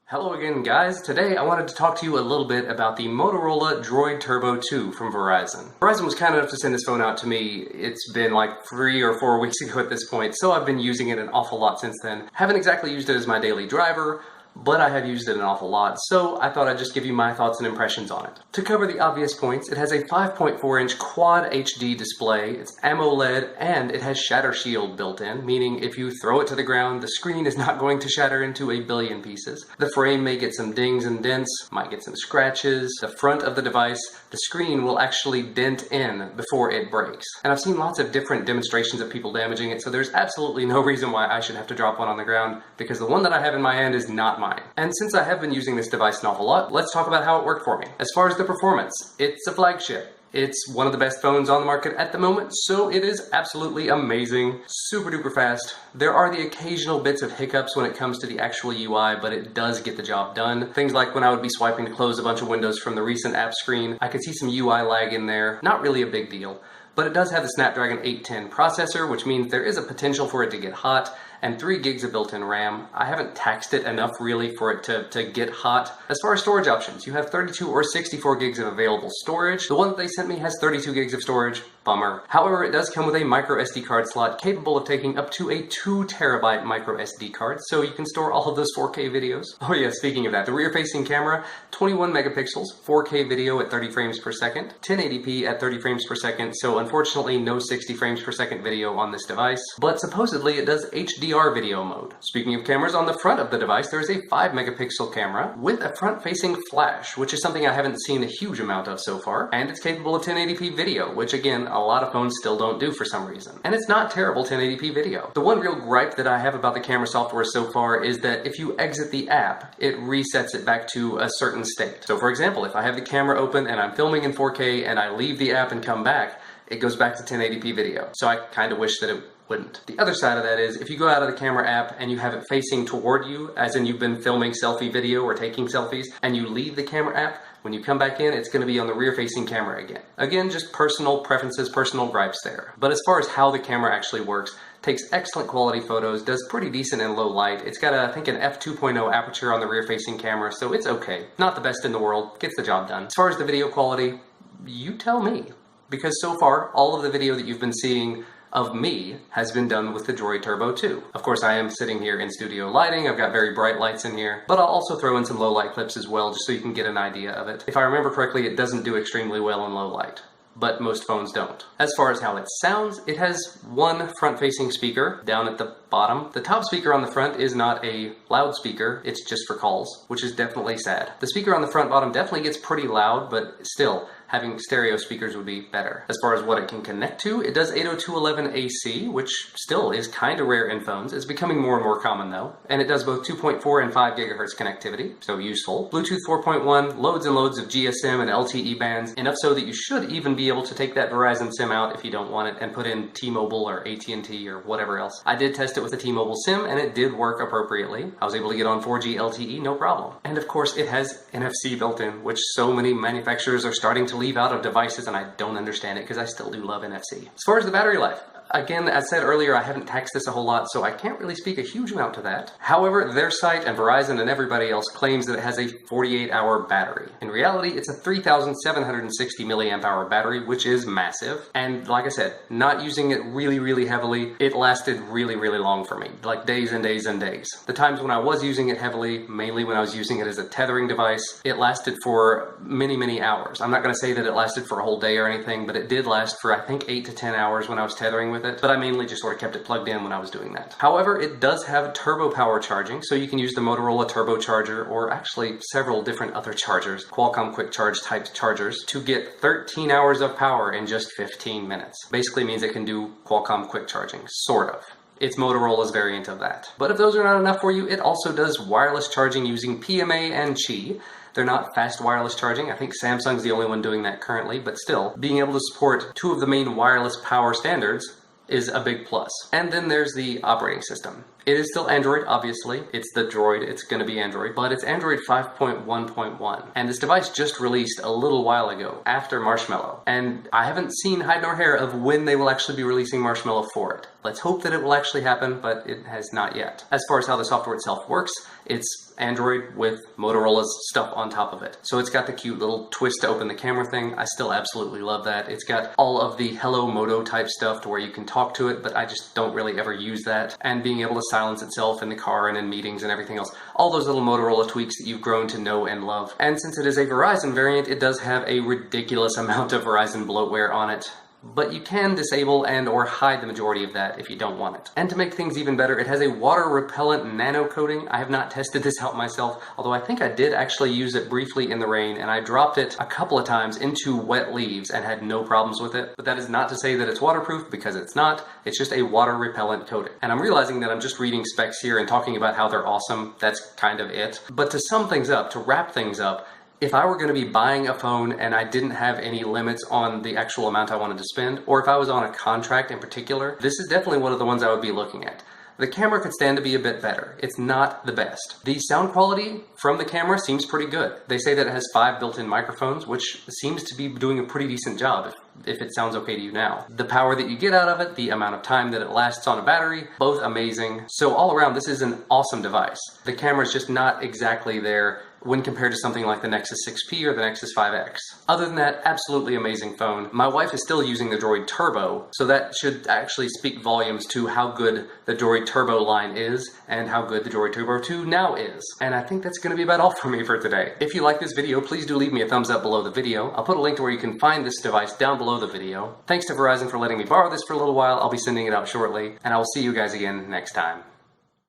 Hello again, guys. Today I wanted to talk to you a little bit about the Motorola Droid Turbo 2 from Verizon. Verizon was kind enough to send this phone out to me. It's been like 3 or 4 weeks ago at this point, so I've been using it an awful lot since then. Haven't exactly used it as my daily driver, but I have used it an awful lot, so I thought I'd just give you my thoughts and impressions on it. To cover the obvious points, it has a 5.4-inch Quad HD display, it's AMOLED, and it has shatter shield built in, meaning if you throw it to the ground, the screen is not going to shatter into a billion pieces. The frame may get some dings and dents, might get some scratches. The front of the device, the screen will actually dent in before it breaks. And I've seen lots of different demonstrations of people damaging it, so there's absolutely no reason why I should have to drop one on the ground, because the one that I have in my hand is not mine. And since I have been using this device an awful lot, let's talk about how it worked for me. As far as the performance, it's a flagship. It's one of the best phones on the market at the moment, so it is absolutely amazing, super duper fast. There are the occasional bits of hiccups when it comes to the actual UI, but it does get the job done. Things like when I would be swiping to close a bunch of windows from the recent app screen, I could see some UI lag in there. Not really a big deal. But it does have the Snapdragon 810 processor, which means there is a potential for it to get hot, and 3 gigs of built-in RAM. I haven't taxed it enough really for it to get hot. As far as storage options, you have 32 or 64 gigs of available storage. The one that they sent me has 32 gigs of storage. Bummer. However, it does come with a micro SD card slot capable of taking up to a 2 terabyte micro SD card, so you can store all of those 4K videos. Oh yeah, speaking of that, the rear-facing camera, 21 megapixels, 4K video at 30 frames per second, 1080p at 30 frames per second, so unfortunately no 60 frames per second video on this device, but supposedly it does HDR video mode. Speaking of cameras, on the front of the device there is a 5 megapixel camera with a front-facing flash, which is something I haven't seen a huge amount of so far, and it's capable of 1080p video, which again, a lot of phones still don't do for some reason. And it's not terrible 1080p video. The one real gripe that I have about the camera software so far is that if you exit the app, it resets it back to a certain state. So for example, if I have the camera open and I'm filming in 4K and I leave the app and come back, it goes back to 1080p video. So I kind of wish that it wouldn't. The other side of that is, if you go out of the camera app and you have it facing toward you, as in you've been filming selfie video or taking selfies, and you leave the camera app, when you come back in, it's going to be on the rear-facing camera again. Again, just personal preferences, personal gripes there. But as far as how the camera actually works, takes excellent quality photos, does pretty decent in low light. It's got, I think, an f2.0 aperture on the rear-facing camera, so it's okay. Not the best in the world, gets the job done. As far as the video quality, you tell me. Because so far, all of the video that you've been seeing of me has been done with the Droid Turbo 2. Of course, I am sitting here in studio lighting. I've got very bright lights in here, but I'll also throw in some low light clips as well, just so you can get an idea of it. If I remember correctly, it doesn't do extremely well in low light, but most phones don't. As far as how it sounds, it has one front-facing speaker down at the bottom. The top speaker on the front is not a loudspeaker, it's just for calls, which is definitely sad. The speaker on the front bottom definitely gets pretty loud, but still, having stereo speakers would be better. As far as what it can connect to, it does 802.11 AC, which still is kind of rare in phones. It's becoming more and more common though. And it does both 2.4 and 5 gigahertz connectivity, so useful. Bluetooth 4.1, loads and loads of GSM and LTE bands, enough so that you should even be able to take that Verizon SIM out if you don't want it and put in T-Mobile or AT&T or whatever else. I did test it with a T-Mobile SIM and it did work appropriately. I was able to get on 4G LTE, no problem. And of course it has NFC built in, which so many manufacturers are starting to leave out of devices, and I don't understand it because I still do love NFC. As far as the battery life, again, as said earlier, I haven't taxed this a whole lot, so I can't really speak a huge amount to that. However, their site and Verizon and everybody else claims that it has a 48-hour battery. In reality, it's a 3,760 milliamp hour battery, which is massive. And like I said, not using it really heavily, it lasted really long for me. Like days and days and days. The times when I was using it heavily, mainly when I was using it as a tethering device, it lasted for many hours. I'm not going to say that it lasted for a whole day or anything, but it did last for, I think, 8 to 10 hours when I was tethering with it, but I mainly just sort of kept it plugged in when I was doing that. However, it does have turbo power charging, so you can use the Motorola turbo charger, or actually several different other chargers, Qualcomm quick charge type chargers, to get 13 hours of power in just 15 minutes. Basically means it can do Qualcomm quick charging, sort of. It's Motorola's variant of that. But if those are not enough for you, it also does wireless charging using PMA and Qi. They're not fast wireless charging. I think Samsung's the only one doing that currently, but still, being able to support 2 of the main wireless power standards is a big plus. And then there's the operating system. It is still Android, obviously. It's the Droid, it's gonna be Android, but it's Android 5.1.1. And this device just released a little while ago, after Marshmallow. And I haven't seen hide nor hair of when they will actually be releasing Marshmallow for it. Let's hope that it will actually happen, but it has not yet. As far as how the software itself works, it's Android with Motorola's stuff on top of it. So it's got the cute little twist to open the camera thing. I still absolutely love that. It's got all of the Hello Moto type stuff to where you can talk to it, but I just don't really ever use that. And being able to silence itself in the car and in meetings and everything else. All those little Motorola tweaks that you've grown to know and love. And since it is a Verizon variant, it does have a ridiculous amount of Verizon bloatware on it. But you can disable and or hide the majority of that if you don't want it. And to make things even better, it has a water repellent nano coating. I have not tested this out myself, although I think I did actually use it briefly in the rain, and I dropped it a couple of times into wet leaves and had no problems with it. But that is not to say that it's waterproof, because it's not. It's just a water repellent coating. And I'm realizing that I'm just reading specs here and talking about how they're awesome. That's kind of it. But to sum things up, to wrap things up, if I were going to be buying a phone and I didn't have any limits on the actual amount I wanted to spend, or if I was on a contract in particular, this is definitely one of the ones I would be looking at. The camera could stand to be a bit better. It's not the best. The sound quality from the camera seems pretty good. They say that it has 5 built-in microphones, which seems to be doing a pretty decent job if it sounds okay to you now. The power that you get out of it, the amount of time that it lasts on a battery, both amazing. So all around, this is an awesome device. The camera's just not exactly there when compared to something like the Nexus 6P or the Nexus 5X. Other than that, absolutely amazing phone. My wife is still using the Droid Turbo, so that should actually speak volumes to how good the Droid Turbo line is and how good the Droid Turbo 2 now is. And I think that's going to be about all for me for today. If you like this video, please do leave me a thumbs up below the video. I'll put a link to where you can find this device down below the video. Thanks to Verizon for letting me borrow this for a little while. I'll be sending it out shortly, and I will see you guys again next time.